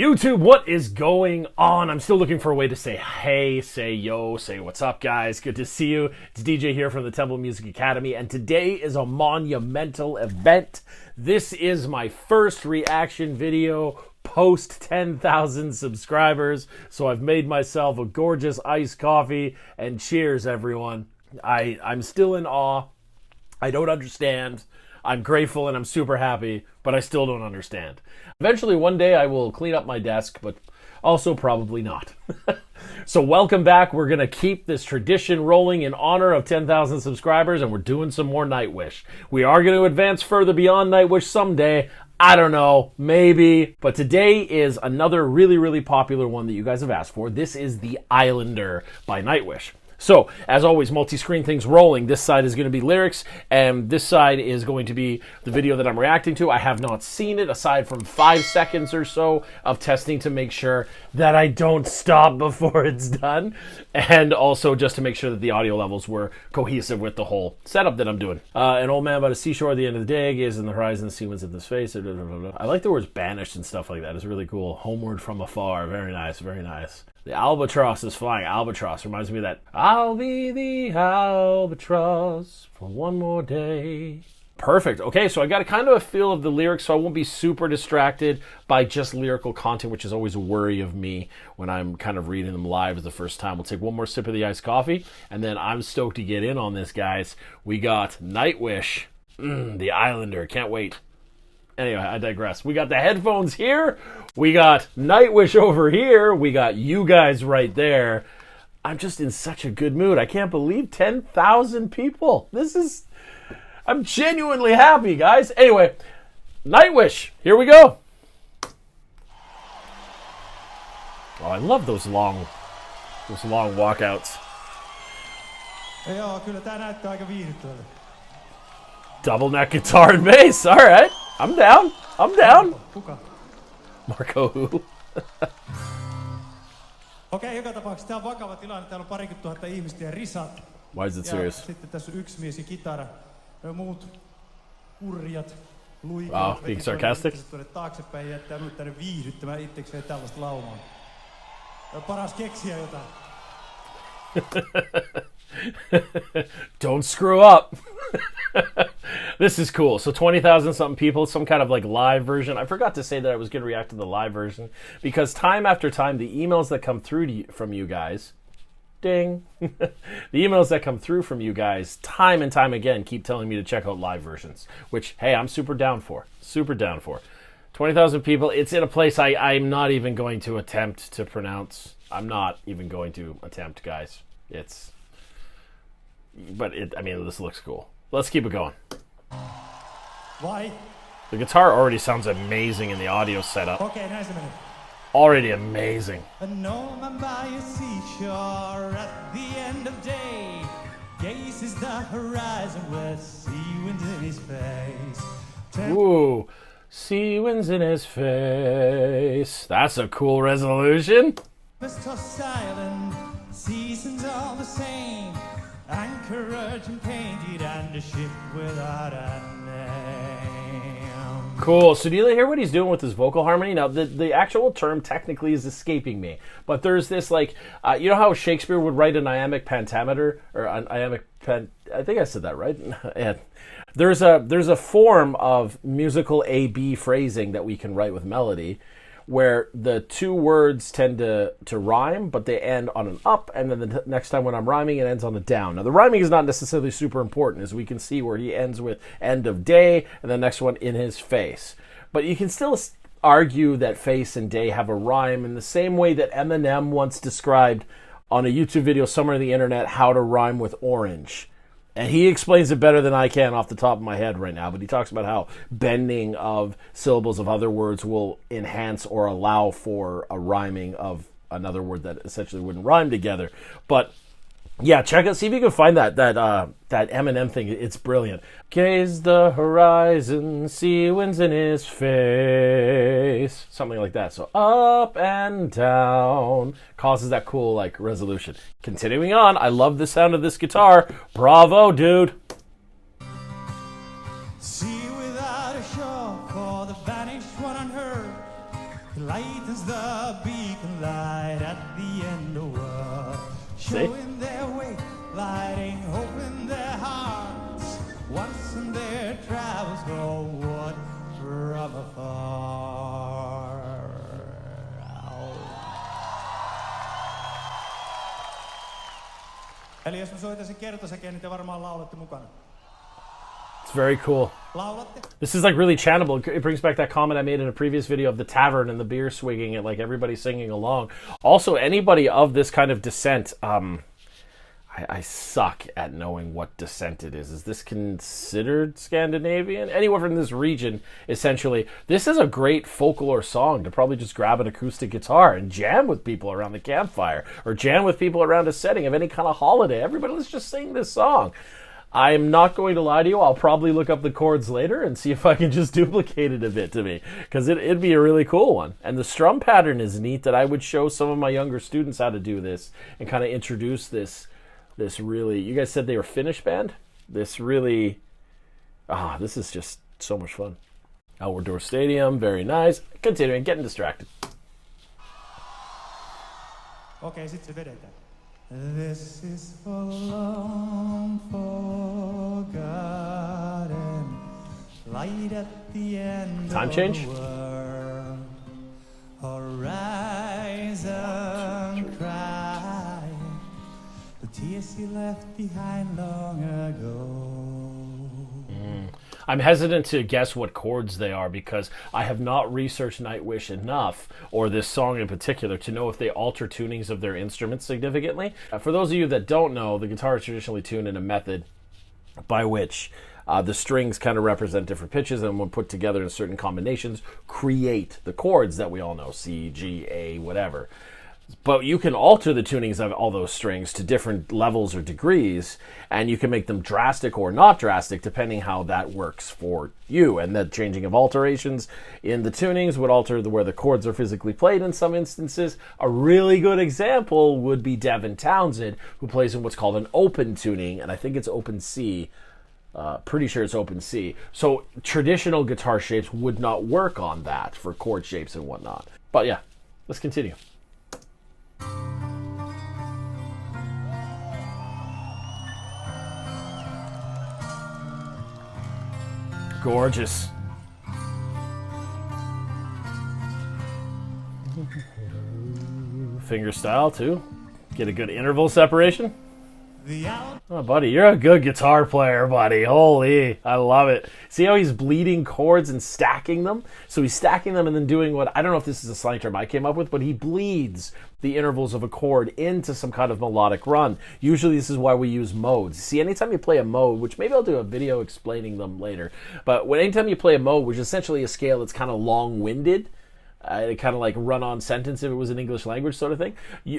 YouTube, what is going on? I'm still looking for a way to say hey, say yo, say what's up, guys. Good to see you. It's DJ here from the Temple Music Academy, and today is a monumental event. This is my first reaction video post 10,000 subscribers, so I've made myself a gorgeous iced coffee, and cheers, everyone. I'm still in awe. I don't understand. I'm grateful and I'm super happy, but I still don't understand. Eventually, one day, I will clean up my desk, but also probably not. So welcome back. We're going to keep this tradition rolling in honor of 10,000 subscribers, and we're doing some more Nightwish. We are going to advance further beyond Nightwish someday. I don't know, maybe. But today is another really, really popular one that you guys have asked for. This is The Islander by Nightwish. So, as always, multi-screen things rolling. This side is going to be lyrics, and this side is going to be the video that I'm reacting to. I have not seen it, aside from 5 seconds or so of testing to make sure that I don't stop before it's done, and also just to make sure that the audio levels were cohesive with the whole setup that I'm doing. An old man by the seashore at the end of the day, gazes in the horizon, the sea winds in his face. I like the words banished and stuff like that. It's really cool. Homeward from afar. Very nice, very nice. The albatross is flying. Albatross reminds me of that. I'll be the albatross for one more day. Perfect. Okay, so I got a kind of a feel of the lyrics, so I won't be super distracted by just lyrical content, which is always a worry of me when I'm kind of reading them live for the first time. We'll take one more sip of the iced coffee, and then I'm stoked to get in on this, guys. We got Nightwish, The Islander. Can't wait. Anyway, I digress. We got the headphones here. We got Nightwish over here. We got you guys right there. I'm just in such a good mood. I can't believe 10,000 people. I'm genuinely happy, guys. Anyway, Nightwish. Here we go. Oh, I love those long walkouts. Double neck guitar and bass. All right. I'm down. Marco who? Okei, joka tapauksessa tää on vakava tilanne. Täällä on parikymmentä tuhatta ihmistä ja risat. Why is it serious? Sitten tässä on yksi mies ja kitara. Muut kurjat, luikat. Wow, being sarcastic? Tuonne taaksepäin ja jättää minut tänne viihdyttämään itsekseen tällaista laumaa. Paras keksiä jotain. Don't screw up. This is cool. So 20,000 something people, some kind of like live version. I forgot to say that I was going to react to the live version because time after time, the emails that come through from you guys, ding, the emails that come through from you guys time and time again keep telling me to check out live versions, which, hey, I'm super down for. 20,000 people. It's in a place I'm not even going to attempt to pronounce. I'm not even going to attempt, guys. I mean, this looks cool. Let's keep it going. Why? The guitar already sounds amazing in the audio setup. Okay, nice a minute. Already amazing. A Norman by a seashore at the end of day gazes the horizon with sea winds in his face. Ooh, sea winds in his face. That's a cool resolution. Mr. Silent, seasons all the same. Anchorage and painted and a ship without a name. Cool. So do you hear what he's doing with his vocal harmony? Now, the actual term technically is escaping me, but there's this like, you know how Shakespeare would write an iambic pentameter or an iambic I think I said that right. And there's a form of musical A-B phrasing that we can write with melody, where the two words tend to rhyme, but they end on an up, and then the next time when I'm rhyming, it ends on a down. Now, the rhyming is not necessarily super important, as we can see where he ends with end of day, and the next one in his face. But you can still argue that face and day have a rhyme in the same way that Eminem once described on a YouTube video somewhere on the internet how to rhyme with orange. And he explains it better than I can off the top of my head right now, but he talks about how bending of syllables of other words will enhance or allow for a rhyming of another word that essentially wouldn't rhyme together. But yeah, check out, see if you can find that Eminem thing. It's brilliant. Gaze the horizon, sea winds in his face. Something like that. So up and down causes that cool like resolution. Continuing on, I love the sound of this guitar. Bravo, dude. Sea without a shore for the vanished one unheard. Lightens the hiding hope in their hearts. Once in their travels go what from afar. Eli jos mä soitaisin kertosäkeen, niin te varmaan laulatte mukana. It's very cool. This is like really chantable. It brings back that comment I made in a previous video of the tavern and the beer swigging it, like everybody singing along. Also, anybody of this kind of descent, I suck at knowing what descent it is. Is this considered Scandinavian? Anywhere from this region, essentially. This is a great folklore song to probably just grab an acoustic guitar and jam with people around the campfire, or jam with people around a setting of any kind of holiday. Everybody, let's just sing this song. I'm not going to lie to you. I'll probably look up the chords later and see if I can just duplicate it a bit to me, because it'd be a really cool one. And the strum pattern is neat, that I would show some of my younger students how to do this and kind of introduce this really, you guys said they were Finnish band? This really, this is just so much fun. Outdoor stadium, very nice. Continuing, getting distracted. Okay, sit se vedetään. This is for long forgotten light at the end Time of change? the world. Horizon crying the tears he left behind long ago. I'm hesitant to guess what chords they are because I have not researched Nightwish enough, or this song in particular, to know if they alter tunings of their instruments significantly. For those of you that don't know, the guitar is traditionally tuned in a method by which the strings kind of represent different pitches, and when put together in certain combinations, create the chords that we all know, C, G, A, whatever. But you can alter the tunings of all those strings to different levels or degrees, and you can make them drastic or not drastic depending how that works for you. And that changing of alterations in the tunings would alter where the chords are physically played in some instances. A really good example would be Devin Townsend, who plays in what's called an open tuning, and I think it's open C. Pretty sure it's open C. So traditional guitar shapes would not work on that for chord shapes and whatnot. But yeah, let's continue. Gorgeous. Finger style too. Get a good interval separation. Oh, buddy, you're a good guitar player, buddy. Holy, I love it. See how he's bleeding chords and stacking them? So he's stacking them and then doing what, I don't know if this is a slang term I came up with, but he bleeds the intervals of a chord into some kind of melodic run. Usually this is why we use modes. See, anytime you play a mode, which maybe I'll do a video explaining them later, but anytime you play a mode, which is essentially a scale that's kind of long-winded, kind of like run-on sentence if it was an English language sort of thing.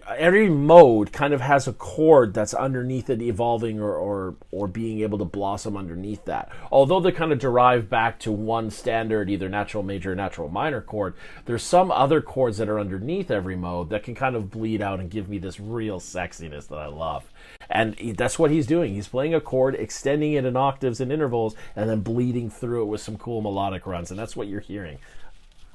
Every mode kind of has a chord that's underneath it evolving or being able to blossom underneath that. Although they kind of derive back to one standard, either natural major or natural minor chord, there's some other chords that are underneath every mode that can kind of bleed out and give me this real sexiness that I love. And that's what he's doing. He's playing a chord, extending it in octaves and intervals, and then bleeding through it with some cool melodic runs. And that's what you're hearing.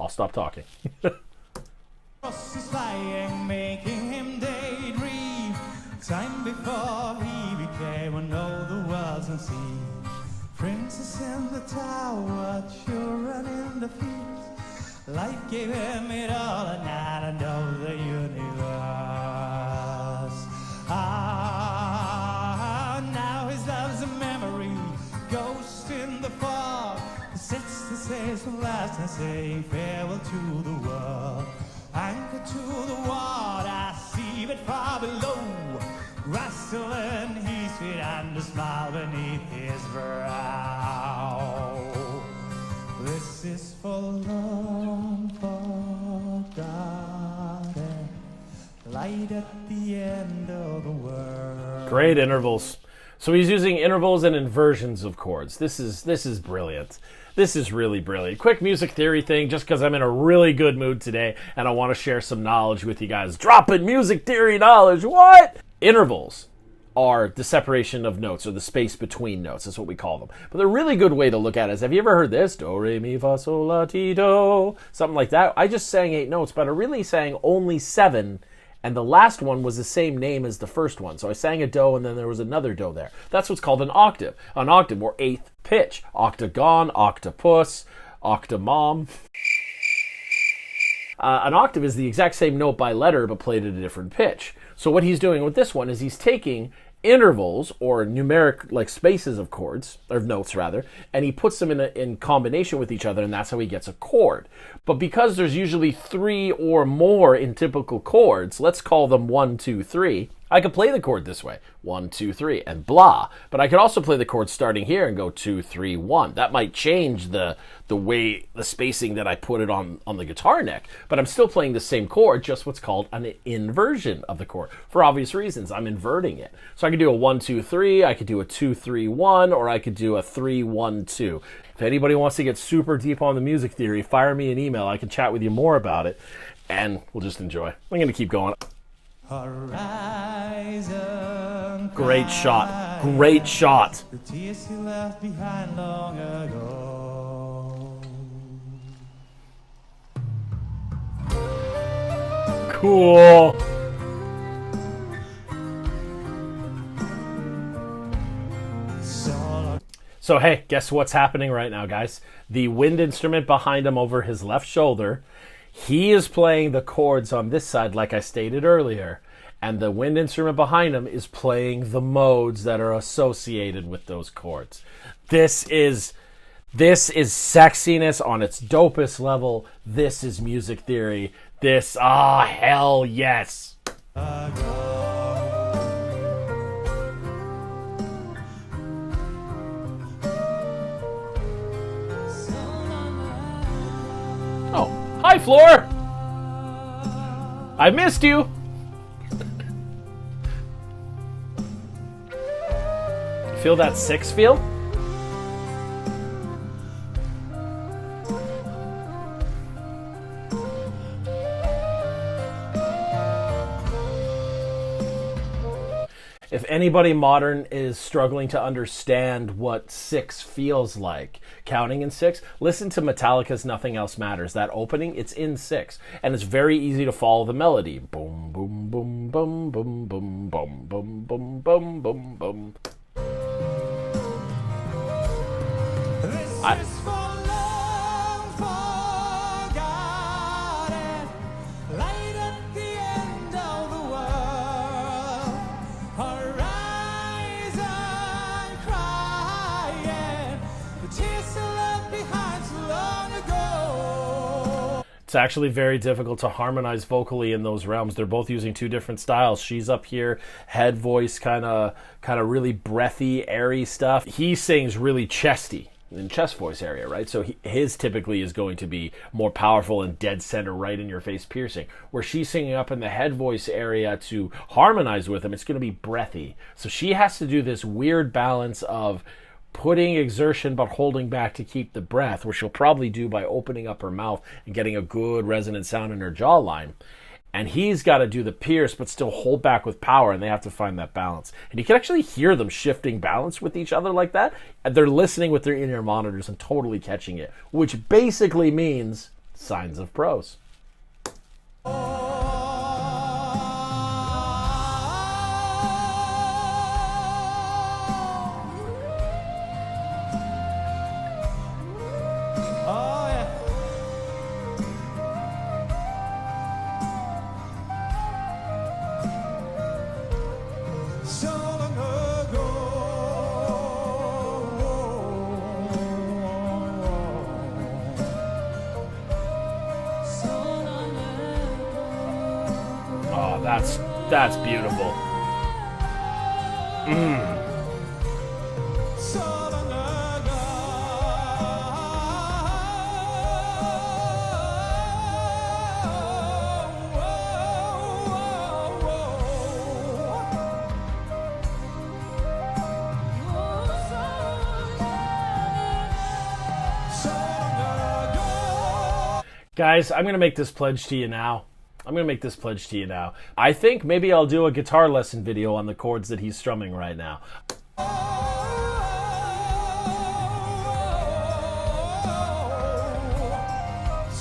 I'll stop talking. Cross is flying, making him daydream. Time before he became one of the world's unseen. Princess in the tower, children in the fields. Light gave him it all, and now I know the universe. Now his love's a memory, ghost in the fog. Sets the sails from last and saying farewell to the world. Anchor to the water, see but far below. Rustling his feet and a smile beneath his brow. This is for long forgotten light at the end of the world. Great intervals. So he's using intervals and inversions of chords. This is brilliant. This is really brilliant. Quick music theory thing, just because I'm in a really good mood today and I want to share some knowledge with you guys. Dropping music theory knowledge. What? Intervals are the separation of notes, or the space between notes. That's what we call them. But the really good way to look at it is, have you ever heard this? Do, re, mi, fa, sol, la, ti, do. Something like that. I just sang 8 notes, but I really sang only 7. And the last one was the same name as the first one. So I sang a do and then there was another do there. That's what's called an octave. An octave, or eighth pitch. Octagon, octopus, octomom. An octave is the exact same note by letter but played at a different pitch. So what he's doing with this one is he's taking intervals or numeric like spaces of chords, or notes rather, and he puts them in combination with each other, and that's how he gets a chord. But because there's usually 3 or more in typical chords, let's call them 1, 2, 3, I could play the chord this way, 1, 2, 3, and blah. But I could also play the chord starting here and go 2, 3, 1. That might change the way, the spacing that I put it on the guitar neck. But I'm still playing the same chord, just what's called an inversion of the chord. For obvious reasons, I'm inverting it. So I could do a 1, 2, 3, I could do a 2, 3, 1, or I could do a 3, 1, 2. If anybody wants to get super deep on the music theory, fire me an email. I can chat with you more about it, and we'll just enjoy. I'm going to keep going. Horizon. Great shot. Great shot. The tears you left behind long ago. Cool. So hey, guess what's happening right now, guys? The wind instrument behind him over his left shoulder, he is playing the chords on this side like I stated earlier, and the wind instrument behind him is playing the modes that are associated with those chords. This is sexiness on its dopest level. This is music theory. This, hell yes. Oh, hi, Floor. I missed you. Feel that 6 feel? If anybody modern is struggling to understand what 6 feels like, counting in 6, listen to Metallica's Nothing Else Matters. That opening, it's in 6. And it's very easy to follow the melody. Boom, boom, boom, boom, boom, boom, boom, boom, boom, boom, boom, boom. This is for long forgotten, light at the end of the world, horizon crying, the tears still left behind so long ago. It's actually very difficult to harmonize vocally in those realms. They're both using 2 different styles. She's up here, head voice, kind of really breathy, airy stuff. He sings really chesty in chest voice area, right? So his typically is going to be more powerful and dead center, right in your face piercing. Where she's singing up in the head voice area to harmonize with him, it's going to be breathy. So she has to do this weird balance of putting exertion but holding back to keep the breath, which she'll probably do by opening up her mouth and getting a good resonant sound in her jawline. And he's got to do the pierce but still hold back with power, and they have to find that balance. And you can actually hear them shifting balance with each other like that. And they're listening with their in-ear monitors and totally catching it, which basically means signs of pros. So long ago, so long ago. Oh, that's beautiful. So long ago. Guys, I'm going to make this pledge to you now. I think maybe I'll do a guitar lesson video on the chords that he's strumming right now. So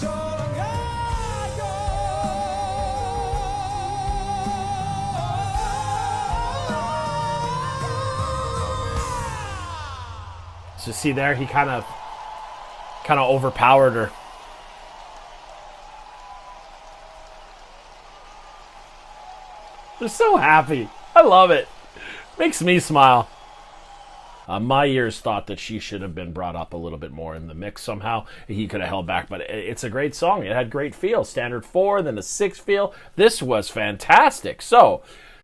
long ago. So see there, he kind of overpowered her. They're so happy. I love it. Makes me smile. My ears thought that she should have been brought up a little bit more in the mix somehow. He could have held back, but it's a great song. It had great feel. Standard 4, then a 6 feel. This was fantastic. So,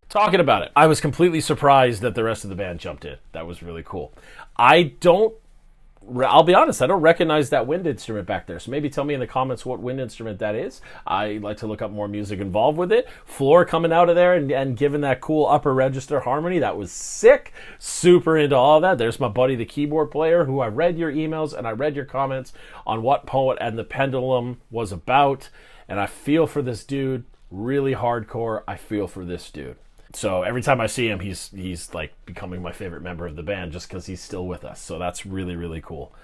talking about it, I was completely surprised that the rest of the band jumped in. That was really cool. I'll be honest, I don't recognize that wind instrument back there. So maybe tell me in the comments what wind instrument that is. I like to look up more music involved with it. Floor coming out of there and giving that cool upper register harmony. That was sick. Super into all of that. There's my buddy, the keyboard player, who I read your emails and I read your comments on what Poet and the Pendulum was about. And I feel for this dude. Really hardcore. I feel for this dude. So every time I see him, he's like becoming my favorite member of the band just because he's still with us. So that's really, really cool.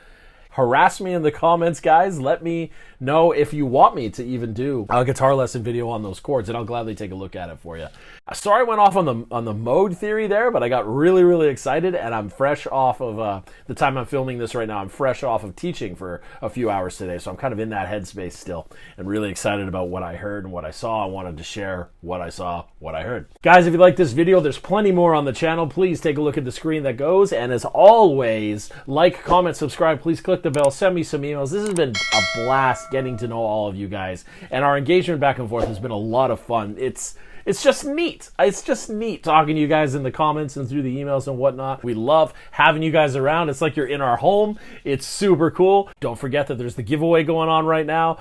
Harass me in the comments, guys. Let me know if you want me to even do a guitar lesson video on those chords, and I'll gladly take a look at it for you. Sorry I went off on the mode theory there, but I got really, really excited, and I'm fresh off of the time I'm filming this right now. I'm fresh off of teaching for a few hours today, so I'm kind of in that headspace still, and really excited about what I heard and what I saw. I wanted to share what I saw, what I heard. Guys, if you like this video, there's plenty more on the channel. Please take a look at the screen that goes, and as always, like, comment, subscribe. Please click the bell, send me some emails. This has been a blast getting to know all of you guys, and our engagement back and forth has been a lot of fun. It's just neat. It's just neat talking to you guys in the comments and through the emails and whatnot. We love having you guys around. It's like you're in our home. It's super cool. Don't forget that there's the giveaway going on right now.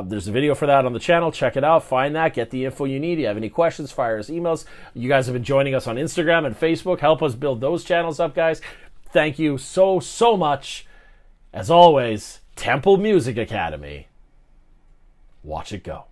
There's a video for that on the channel. Check it out. Find that. Get the info you need. You have any questions, fire us emails. You guys have been joining us on Instagram and Facebook. Help us build those channels up, guys. Thank you so, so much. As always, Temple Music Academy. Watch it go.